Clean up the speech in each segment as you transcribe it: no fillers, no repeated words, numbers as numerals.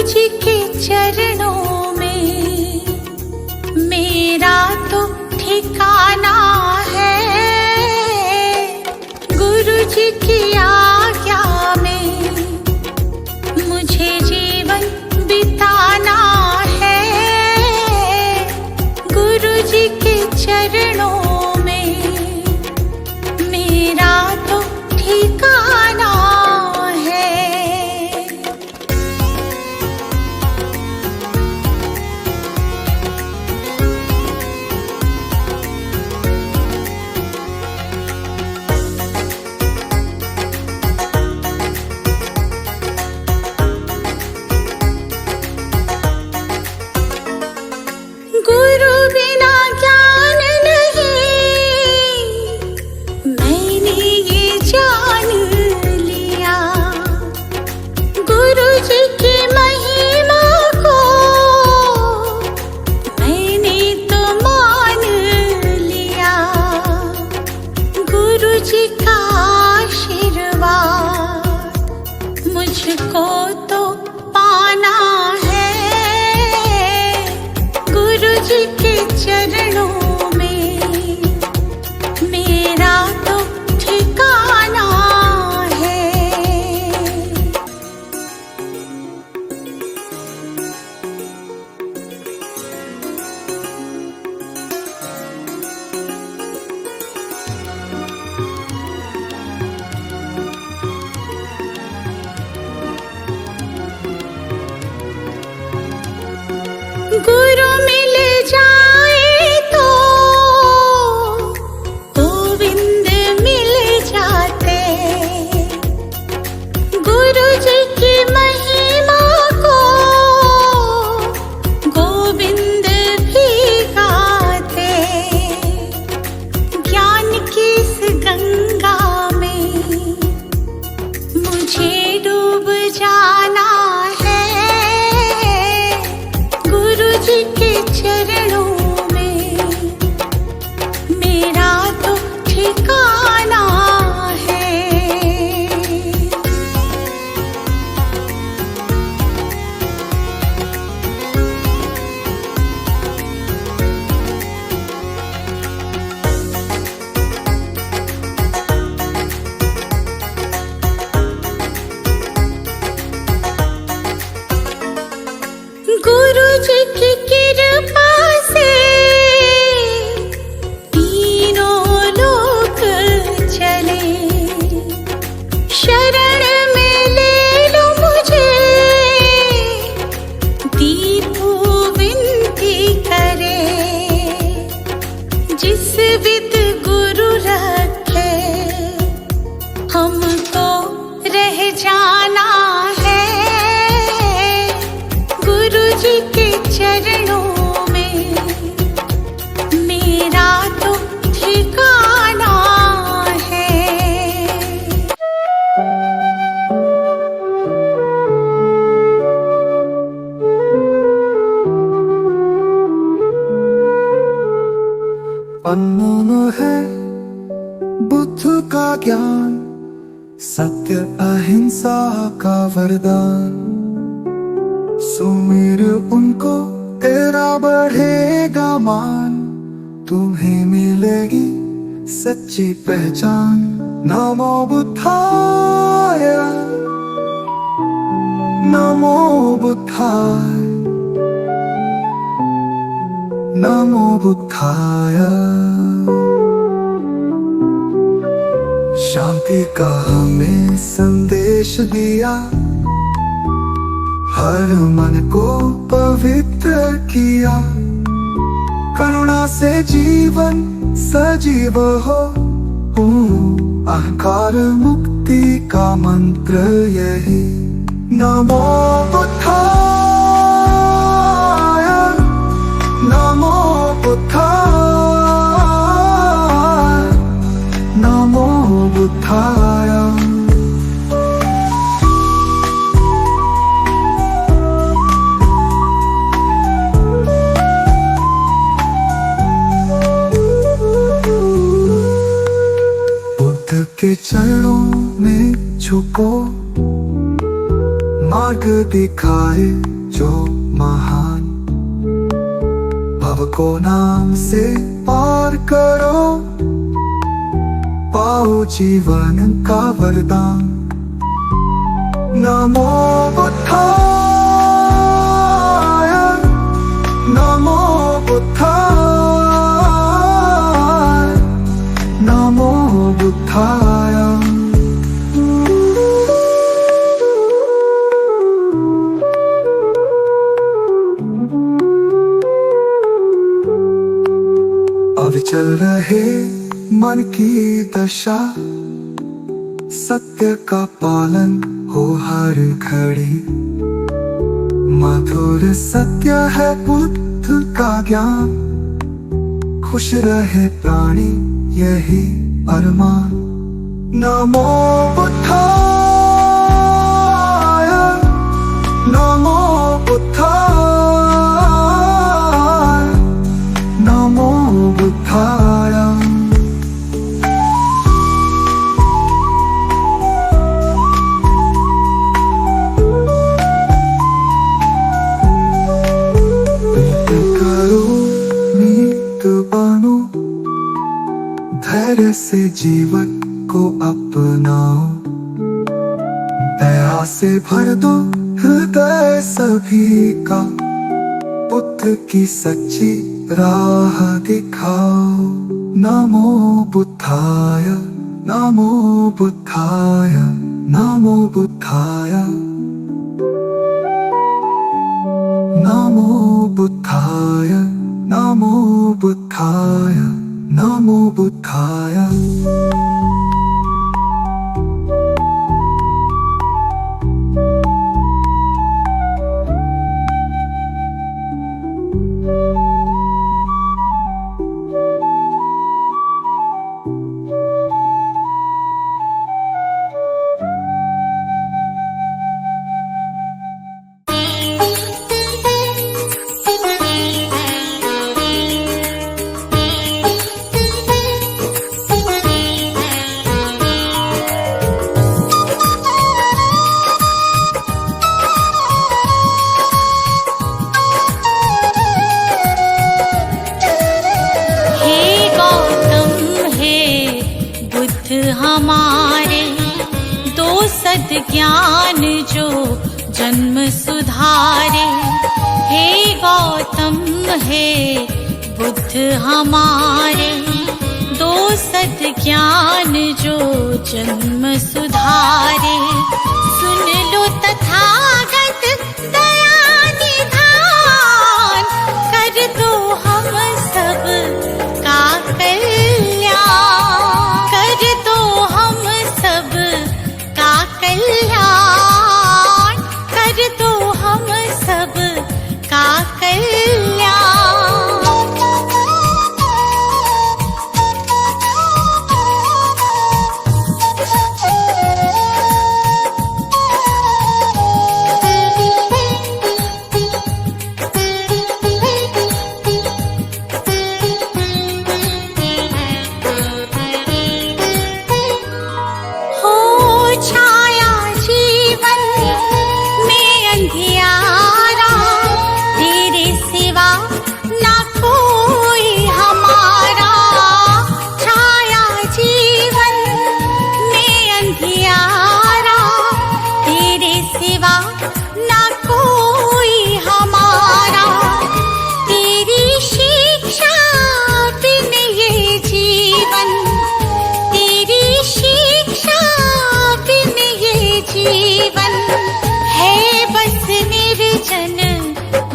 जी के चरणों में मेरा तो ठिकाना है। गुरु जी की आज्ञा में मुझे जीवन बिताना है। गुरु जी के चरणों में मेरा तो ठिकाना है। गुरु बिना ज्ञान नहीं, मैंने ये जान लिया। गुरु जी की महिमा को मैंने तो मान लिया। गुरु जी का आशीर्वाद मुझको तो पाना है। गुरु जी के चरणों में मेरा तो ठिकाना है। गुरु मिल जाए तो गोविंद मिल जाते। गुरु जी की महिमा को गोविंद भी गाते। ज्ञान की इस गंगा में मुझे डूब जाना है। गुरु जी के चरणों में मेरा तो ठिकाना है। गुरु जी की कृपा से तीनों लोक चले। शरण में ले लो मुझे, दीपू विनती करे। जिस विद गुरु रखे हमको रह जाना है। गुरु जी के चरणों में मेरा तो ठिकाना है। अनमोल है बुद्ध का ज्ञान, सत्य अहिंसा का वरदान। सुमिर उनको तेरा बढ़ेगा मान। तुम्हें मिलेगी सच्ची पहचान। नमो बुद्धाय, नमो बुद्धाय, नमो बुद्धाय। शांति का हमें संदेश दिया, हर मन को पवित्र किया। करुणा से जीवन सजीव हो, अहंकार मुक्ति का मंत्र यही। नमो बुद्धाय, नमो बुद्धाय, नमो बुद्धाय। बुद्ध के चरणों में झुको, मार्ग दिखाए जो महान। भव को नाम से पार करो, पाओ जीवन का वरदान। नमो बुद्धाय, नमो बुद्धाय, नमो बुद्धाय। अविचल रहे मन की दशा, सत्य का पालन हो हर घड़ी। मधुर सत्य है बुद्ध का ज्ञान, खुश रहे प्राणी यही अरमान। नमो बुद्धाय, नमो बुद्धाय, नमो बुद्धाय। धैर्य से जीवन को अपनाओ, दया से भर दो हृदय सभी का। बुद्ध की सच्ची राह दिखाओ। नमो बुद्धाय, नमो बुद्धाय, नमो बुद्धाय, नमो बुद्धाय, नमो बुद्धाय, नमो बुद्धाय। हमारे दो सद्ज्ञान जो जन्म सुधारे। हे गौतम हे बुद्ध हमारे दो सद्ज्ञान जो जन्म सुधारे। सुन लो तथागत दया निधान, कर दो हम सब का कल्याण, कर दो हम सब का कल्याण, कर दो हम सब का कल्याण।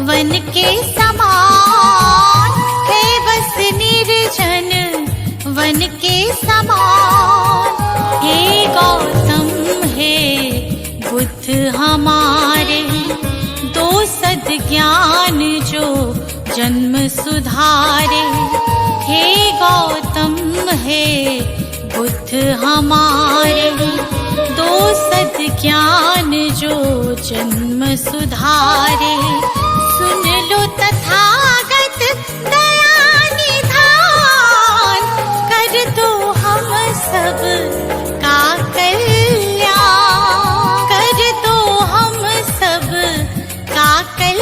वन के समान है बस निर्जन वन के समान। हे गौतम हे बुद्ध हमारे दो सद्ज्ञान जो जन्म सुधारे। हे गौतम हे बुद्ध हमारे दो सद्ज्ञान जो जन्म सुधारे। सुन लो तथागत दया निधान, कर दो हम सब का कल्याण, कर दो हम सब का कल्याण।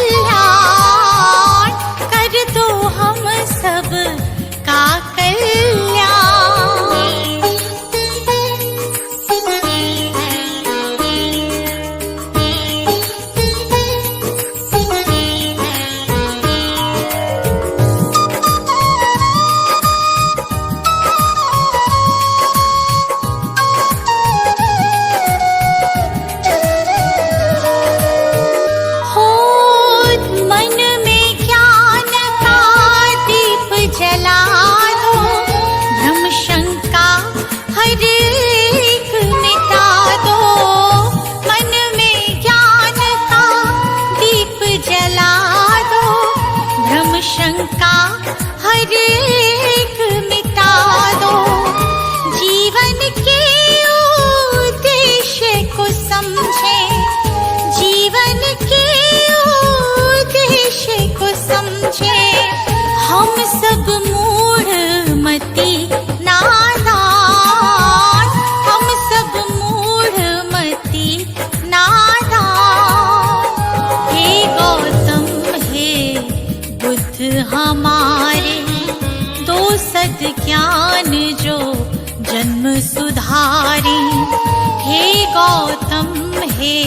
गौतम हे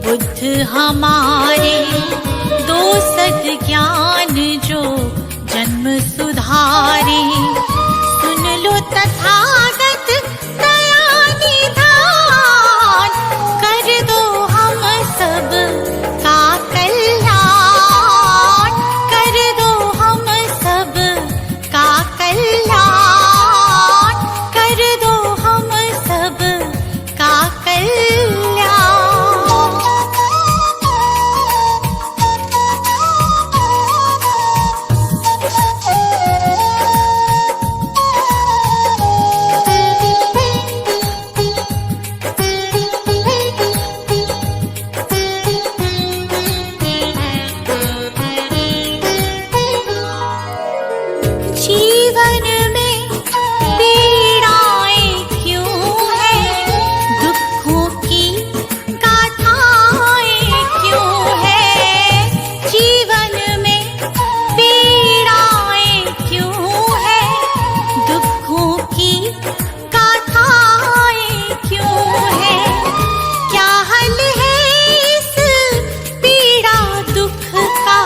बुद्ध हमारे, दो सद्ज्ञान जो जन्म सुधारे। सुन लो तथागत दया निधान, कर दो हम सब का कल्याण, कर दो हम सब का कल्याण, कर दो हम सब का कल्याण। जीवन में पीड़ाएं क्यों हैं, दुखों की गाथाएं क्यों हैं। जीवन में पीड़ाएं क्यों हैं, दुखों की गाथाएं क्यों हैं। क्या हल है इस पीड़ा दुख का,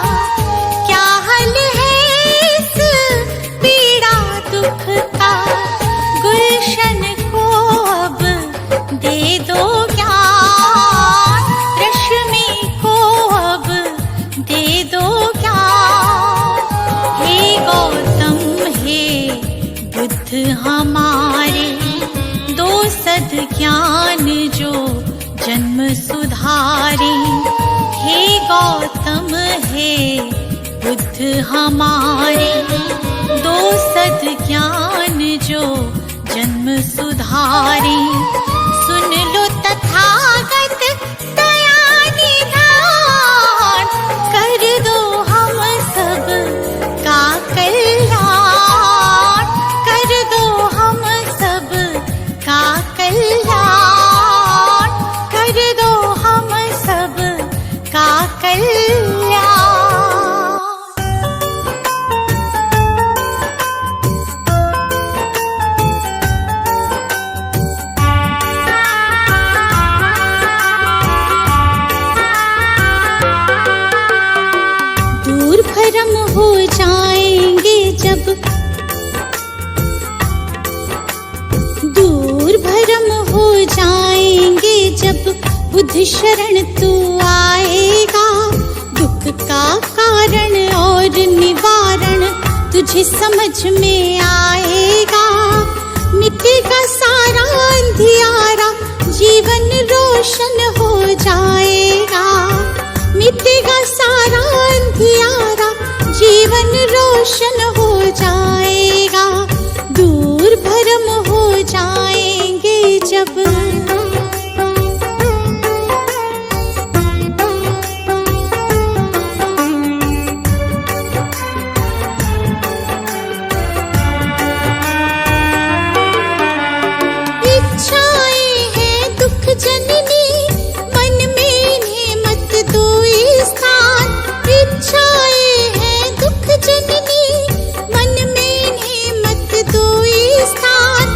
क्या हल है इस पीड़ा दुख का। गुलशन को अब दे दो ज्ञान, रश्मि को अब दे दो ज्ञान। हे गौतम हे बुद्ध हमारे, दो सद्ज्ञान जो जन्म सुधारे। हे गौतम हे बुद्ध हमारे, दो सद्ज्ञान जो जन्म सुधारे। सुन लो तथागत दया निधान, कर दो हम सब का कल्याण, कर दो हम सब का कल्याण, कर दो हम सब का कल्याण। दूर भरम हो जाएंगे जब, दूर भरम हो जाएंगे जब बुद्ध शरण तू आएगा। दुख का कारण और निवारण तुझे समझ में आएगा। मिटेगा सारा अंधियारा, जीवन रोशन हो जाएगा। मिटेगा सारा अंधियारा, जीवन रोशन हो जाएगा। दूर भरम हो जाएंगे जब। इच्छाएं हैं दुख जननी, मन में इन्हें मत दो स्थान। इच्छाएं हैं दुख जननी, मन में इन्हें मत दो स्थान।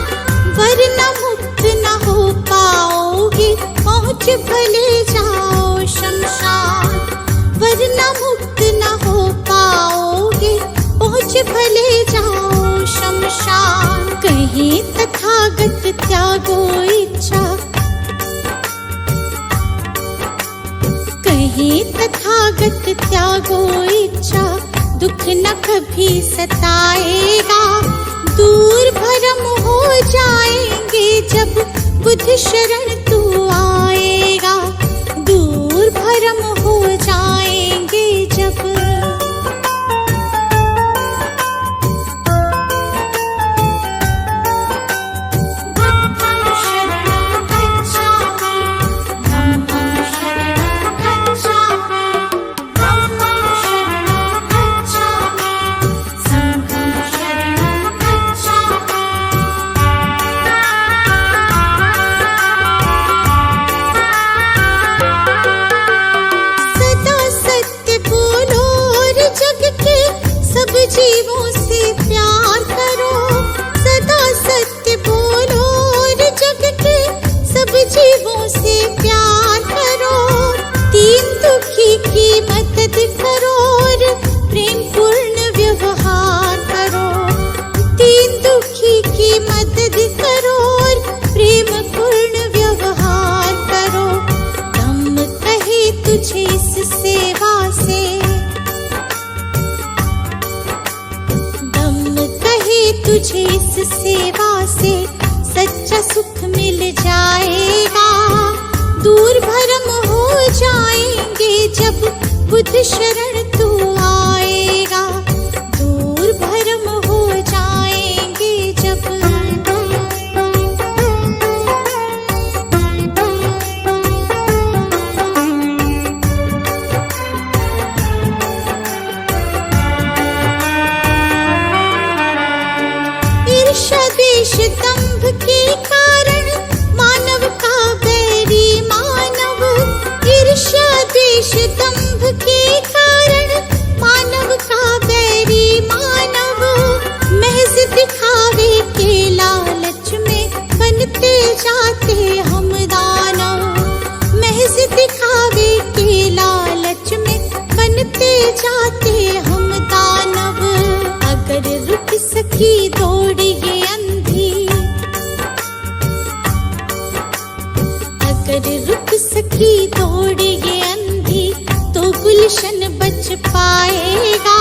वरना मुक्त न हो पाओगे, पहुँच भले जाओ शमशान। वरना मुक्त न हो पाओगे, पहुँच भले जाओ शमशान। कहीं तथागत त्यागो इच्छा, कहीं तथागत त्यागो इच्छा। दुख न कभी सताएगा, दूर भरम हो जाएंगे जब बुद्ध शरण तू आएगा। दूर भरम हो जाएंगे जब। बुद्धं शरणं गच्छामि, धम्मं शरणं गच्छामि, धम्मं शरणं गच्छामि, संघं शरणं गच्छामि। शरण तू आएगा, दूर भरम हो जाएंगे जब। ईर्ष्या द्वेष दंभ के कारण मानव का बैरी मानव, ईर्ष्या द्वेष दंभ के कारण मानव का बैरी मानव, महज दिखावे के लालच में बनते जाते हम दानव, महज दिखावे के लालच में बनते जाते हम दानव। अगर रुक सकी दौड़ ये अंधी, अगर रुक सकी दौड़ ये अंधी, तो गुलशन बच पाएगा।